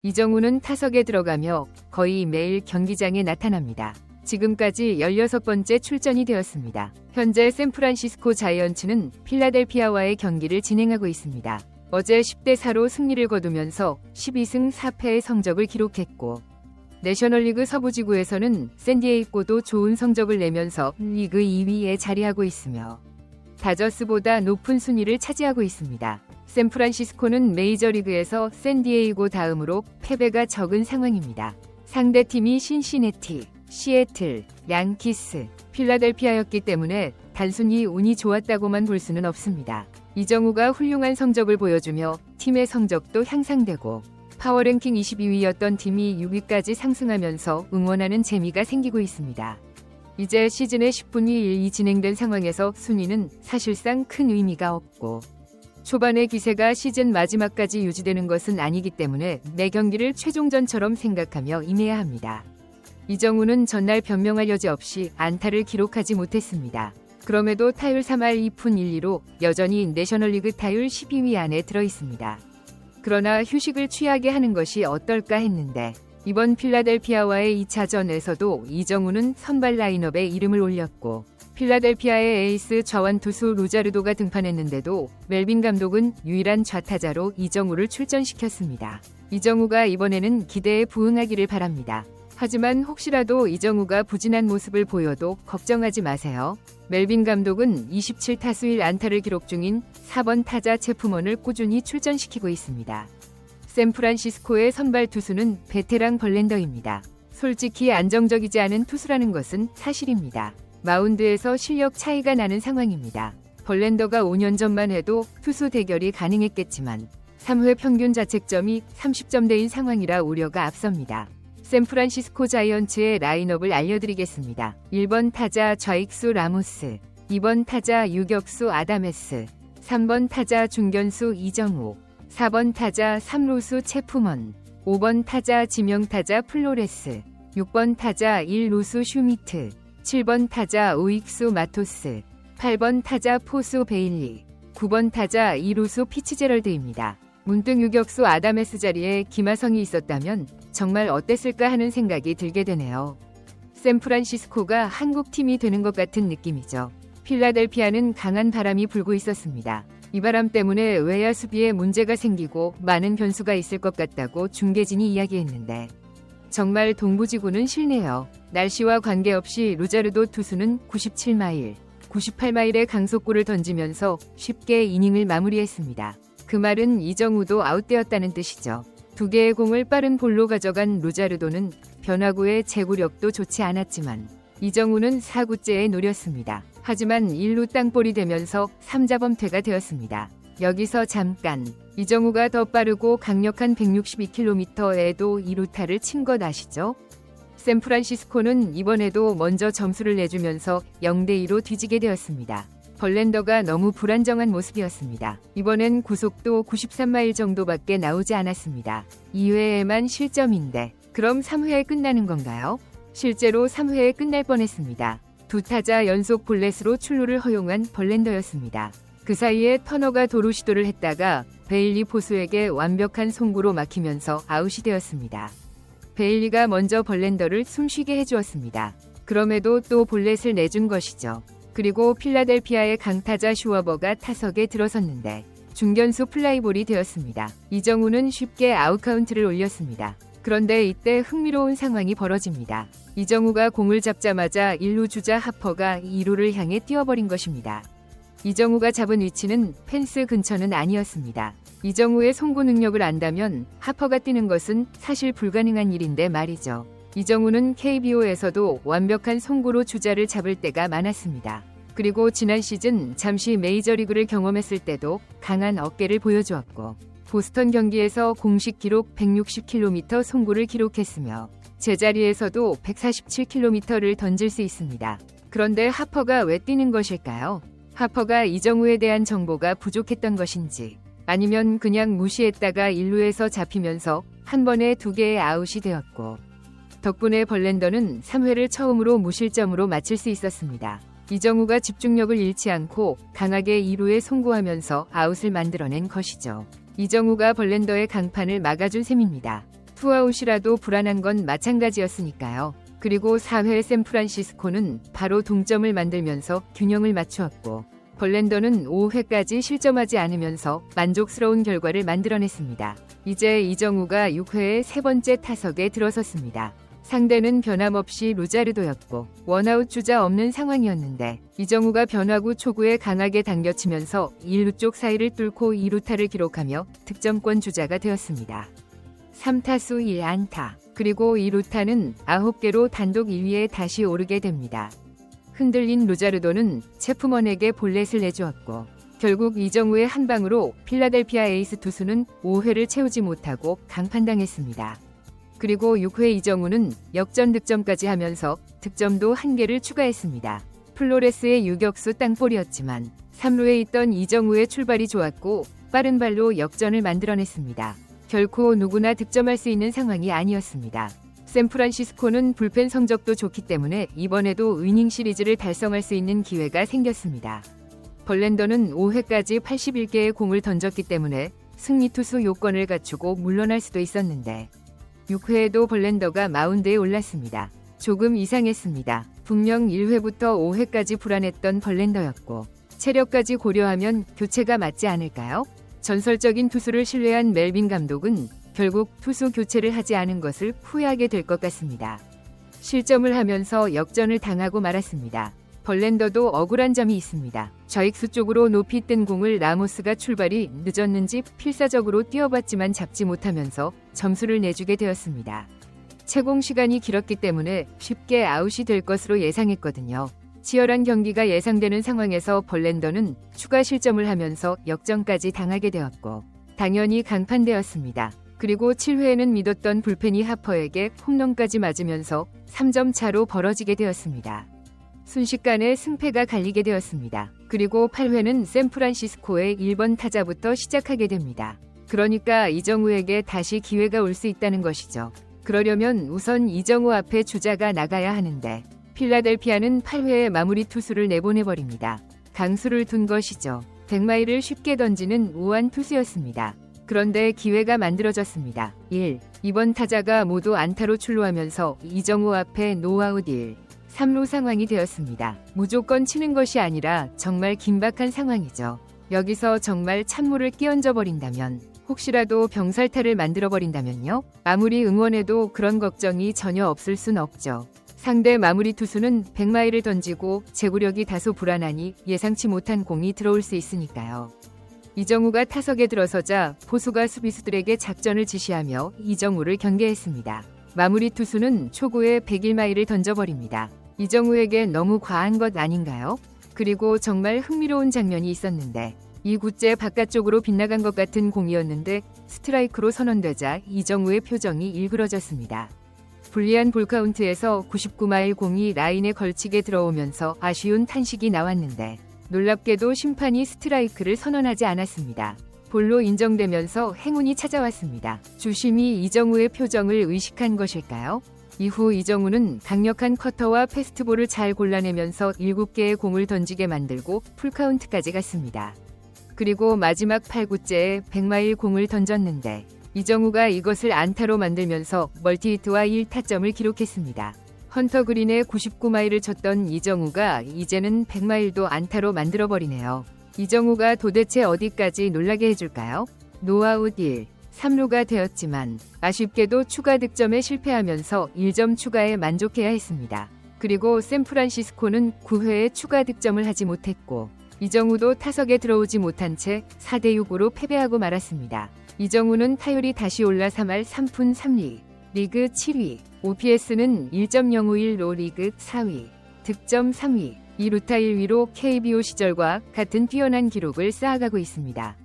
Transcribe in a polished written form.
이정우는 타석에 들어가며 거의 매일 경기장에 나타납니다. 지금까지 16번째 출전이 되었습니다. 현재 샌프란시스코 자이언츠는 필라델피아와의 경기를 진행하고 있습니다. 어제 10대4로 승리를 거두면서 12승 4패의 성적을 기록했고, 내셔널리그 서부지구에서는 샌디에이고도 좋은 성적을 내면서 리그 2위에 자리하고 있으며 다저스보다 높은 순위를 차지하고 있습니다. 샌프란시스코는 메이저리그에서 샌디에이고 다음으로 패배가 적은 상황입니다. 상대팀이 신시내티, 시애틀, 양키스, 필라델피아였기 때문에 단순히 운이 좋았다고만 볼 수는 없습니다. 이정우가 훌륭한 성적을 보여주며 팀의 성적도 향상되고 파워랭킹 22위였던 팀이 6위까지 상승하면서 응원하는 재미가 생기고 있습니다. 이제 시즌의 10분위 1이 진행된 상황에서 순위는 사실상 큰 의미가 없고 초반의 기세가 시즌 마지막까지 유지되는 것은 아니기 때문에 매 경기를 최종전처럼 생각하며 임해야 합니다. 이정우는 전날 변명할 여지 없이 안타를 기록하지 못했습니다. 그럼에도 타율 3할 2푼 1리로 여전히 내셔널리그 타율 12위 안에 들어있습니다. 그러나 휴식을 취하게 하는 것이 어떨까 했는데 이번 필라델피아와의 2차전에서도 이정우는 선발 라인업에 이름을 올렸고 필라델피아의 에이스 좌완 투수 루자르도가 등판했는데도 멜빈 감독은 유일한 좌타자로 이정우를 출전시켰습니다. 이정우가 이번에는 기대에 부응하기를 바랍니다. 하지만 혹시라도 이정우가 부진한 모습을 보여도 걱정하지 마세요. 멜빈 감독은 27타수 1안타를 기록 중인 4번 타자 체프먼을 꾸준히 출전시키고 있습니다. 샌프란시스코의 선발 투수는 베테랑 벌렌더입니다. 솔직히 안정적이지 않은 투수라는 것은 사실입니다. 마운드에서 실력 차이가 나는 상황입니다. 벌렌더가 5년 전만 해도 투수 대결이 가능했겠지만 3회 평균 자책점이 30점대인 상황이라 우려가 앞섭니다. 샌프란시스코 자이언츠의 라인업을 알려드리겠습니다. 1번 타자 좌익수 라모스, 2번 타자 유격수 아다메스, 3번 타자 중견수 이정우, 4번 타자 3루수 체프먼, 5번 타자 지명타자 플로레스, 6번 타자 1루수 슈미트, 7번 타자 우익수 마토스, 8번 타자 포수 베일리, 9번 타자 2루수 피츠제럴드입니다. 문득 유격수 아다메스 자리에 김하성이 있었다면 정말 어땠을까 하는 생각이 들게 되네요. 샌프란시스코가 한국팀이 되는 것 같은 느낌이죠. 필라델피아는 강한 바람이 불고 있었습니다. 이 바람 때문에 외야 수비에 문제가 생기고 많은 변수가 있을 것 같다고 중계진이 이야기했는데 정말 동부지구는 싫네요. 날씨와 관계없이 루자르도 투수는 97마일, 98마일의 강속구를 던지면서 쉽게 이닝을 마무리했습니다. 그 말은 이정우도 아웃되었다는 뜻이죠. 두 개의 공을 빠른 볼로 가져간 루자르도는 변화구의 제구력도 좋지 않았지만 이정우는 4구째에 노렸습니다. 하지만 1루 땅볼이 되면서 3자범퇴가 되었습니다. 여기서 잠깐 이정우가 더 빠르고 강력한 162km에도 2루타를 친 것 아시죠? 샌프란시스코는 이번에도 먼저 점수를 내주면서 0대2로 뒤지게 되었습니다. 벌렌더가 너무 불안정한 모습이었습니다. 이번엔 구속도 93마일 정도밖에 나오지 않았습니다. 2회에만 실점인데 그럼 3회에 끝나는 건가요? 실제로 3회에 끝날 뻔했습니다. 두 타자 연속 볼넷으로 출루를 허용한 벌렌더였습니다. 그 사이에 터너가 도루 시도를 했다가 베일리 포수에게 완벽한 송구로 막히면서 아웃이 되었습니다. 베일리가 먼저 벌렌더를 숨쉬게 해주었습니다. 그럼에도 또 볼넷을 내준 것이죠. 그리고 필라델피아의 강타자 슈워버가 타석에 들어섰는데 중견수 플라이볼이 되었습니다. 이정우는 쉽게 아웃카운트를 올렸습니다. 그런데 이때 흥미로운 상황이 벌어집니다. 이정우가 공을 잡자마자 1루 주자 하퍼가 2루를 향해 뛰어버린 것입니다. 이정우가 잡은 위치는 펜스 근처는 아니었습니다. 이정우의 송구 능력을 안다면 하퍼가 뛰는 것은 사실 불가능한 일인데 말이죠. 이정우는 KBO에서도 완벽한 송구로 주자를 잡을 때가 많았습니다. 그리고 지난 시즌 잠시 메이저리그를 경험했을 때도 강한 어깨를 보여주었고 보스턴 경기에서 공식 기록 160km 송구를 기록했으며 제자리에서도 147km를 던질 수 있습니다. 그런데 하퍼가 왜 뛰는 것일까요? 하퍼가 이정우에 대한 정보가 부족했던 것인지 아니면 그냥 무시했다가 1루에서 잡히면서 한 번에 2개의 아웃이 되었고 덕분에 벌렌더는 3회를 처음으로 무실점으로 마칠 수 있었습니다. 이정우가 집중력을 잃지 않고 강하게 2루에 송구하면서 아웃을 만들어낸 것이죠. 이정우가 벌렌더의 강판을 막아준 셈입니다. 투아웃이라도 불안한 건 마찬가지였으니까요. 그리고 4회 샌프란시스코는 바로 동점을 만들면서 균형을 맞추었고 벌랜더는 5회까지 실점하지 않으면서 만족스러운 결과를 만들어냈습니다. 이제 이정우가 6회의 세 번째 타석에 들어섰습니다. 상대는 변함없이 루자르도였고 원아웃 주자 없는 상황이었는데 이정우가 변화구 초구에 강하게 당겨치면서 1루 쪽 사이를 뚫고 2루타를 기록하며 득점권 주자가 되었습니다. 3타수 1안타 그리고 2루타는 9개로 단독 1위에 다시 오르게 됩니다. 흔들린 루자르도는 체프먼에게 볼넷을 내주었고 결국 이정우의 한 방으로 필라델피아 에이스 투수는 5회를 채우지 못하고 강판당했습니다. 그리고 6회 이정우는 역전 득점까지 하면서 득점도 1개를 추가했습니다. 플로레스의 유격수 땅볼이었지만 3루에 있던 이정우의 출발이 좋았고 빠른 발로 역전을 만들어냈습니다. 결코 누구나 득점할 수 있는 상황이 아니었습니다. 샌프란시스코는 불펜 성적도 좋기 때문에 이번에도 위닝 시리즈를 달성할 수 있는 기회가 생겼습니다. 벌랜더는 5회까지 81개의 공을 던졌기 때문에 승리 투수 요건을 갖추고 물러날 수도 있었는데 6회에도 벌랜더가 마운드에 올랐습니다. 조금 이상했습니다. 분명 1회부터 5회까지 불안했던 벌랜더였고 체력까지 고려하면 교체가 맞지 않을까요? 전설적인 투수를 신뢰한 멜빈 감독은 결국 투수 교체를 하지 않은 것을 후회하게 될 것 같습니다. 실점을 하면서 역전을 당하고 말았습니다. 벌랜더도 억울한 점이 있습니다. 좌익수 쪽으로 높이 뜬 공을 라모스가 출발이 늦었는지 필사적으로 뛰어봤지만 잡지 못하면서 점수를 내주게 되었습니다. 채공 시간이 길었기 때문에 쉽게 아웃이 될 것으로 예상했거든요. 치열한 경기가 예상되는 상황에서 벌랜더는 추가 실점을 하면서 역전까지 당하게 되었고 당연히 강판되었습니다. 그리고 7회에는 믿었던 불펜이 하퍼에게 홈런까지 맞으면서 3점 차로 벌어지게 되었습니다. 순식간에 승패가 갈리게 되었습니다. 그리고 8회는 샌프란시스코의 1번 타자부터 시작하게 됩니다. 그러니까 이정우에게 다시 기회가 올 수 있다는 것이죠. 그러려면 우선 이정우 앞에 주자가 나가야 하는데 필라델피아는 8회에 마무리 투수를 내보내버립니다. 강수를 둔 것이죠. 100마일을 쉽게 던지는 우한 투수였습니다. 그런데 기회가 만들어졌습니다. 1. 2번 타자가 모두 안타로 출루하면서 이정우 앞에 노아웃 1, 3루 상황이 되었습니다. 무조건 치는 것이 아니라 정말 긴박한 상황이죠. 여기서 정말 찬물을 끼얹어 버린다면 혹시라도 병살타를 만들어 버린다면요? 아무리 응원해도 그런 걱정이 전혀 없을 순 없죠. 상대 마무리 투수는 100마일을 던지고 제구력이 다소 불안하니 예상치 못한 공이 들어올 수 있으니까요. 이정우가 타석에 들어서자 포수가 수비수들에게 작전을 지시하며 이정우를 경계했습니다. 마무리 투수는 초구에 101마일을 던져버립니다. 이정우에게 너무 과한 것 아닌가요? 그리고 정말 흥미로운 장면이 있었는데 이 굿제 바깥쪽으로 빗나간 것 같은 공이었는데 스트라이크로 선언되자 이정우의 표정이 일그러졌습니다. 불리한 볼카운트에서 99마일 공이 라인에 걸치게 들어오면서 아쉬운 탄식이 나왔는데 놀랍게도 심판이 스트라이크를 선언하지 않았습니다. 볼로 인정되면서 행운이 찾아왔습니다. 주심이 이정우의 표정을 의식한 것일까요? 이후 이정우는 강력한 커터와 패스트볼을 잘 골라내면서 7개의 공을 던지게 만들고 풀카운트까지 갔습니다. 그리고 마지막 8구째에 100마일 공을 던졌는데 이정우가 이것을 안타로 만들면서 멀티히트와 1타점을 기록했습니다. 헌터 그린에 99마일을 쳤던 이정우가 이제는 100마일도 안타로 만들어버리네요. 이정우가 도대체 어디까지 놀라게 해줄까요? 노아웃 1, 3루가 되었지만 아쉽게도 추가 득점에 실패하면서 1점 추가에 만족해야 했습니다. 그리고 샌프란시스코는 9회에 추가 득점을 하지 못했고 이정우도 타석에 들어오지 못한 채 4대6으로 패배하고 말았습니다. 이정우는 타율이 다시 올라 3할 3푼 3리, 리그 7위, OPS는 1.051로 리그 4위, 득점 3위, 2루타 1위로 KBO 시절과 같은 뛰어난 기록을 쌓아가고 있습니다.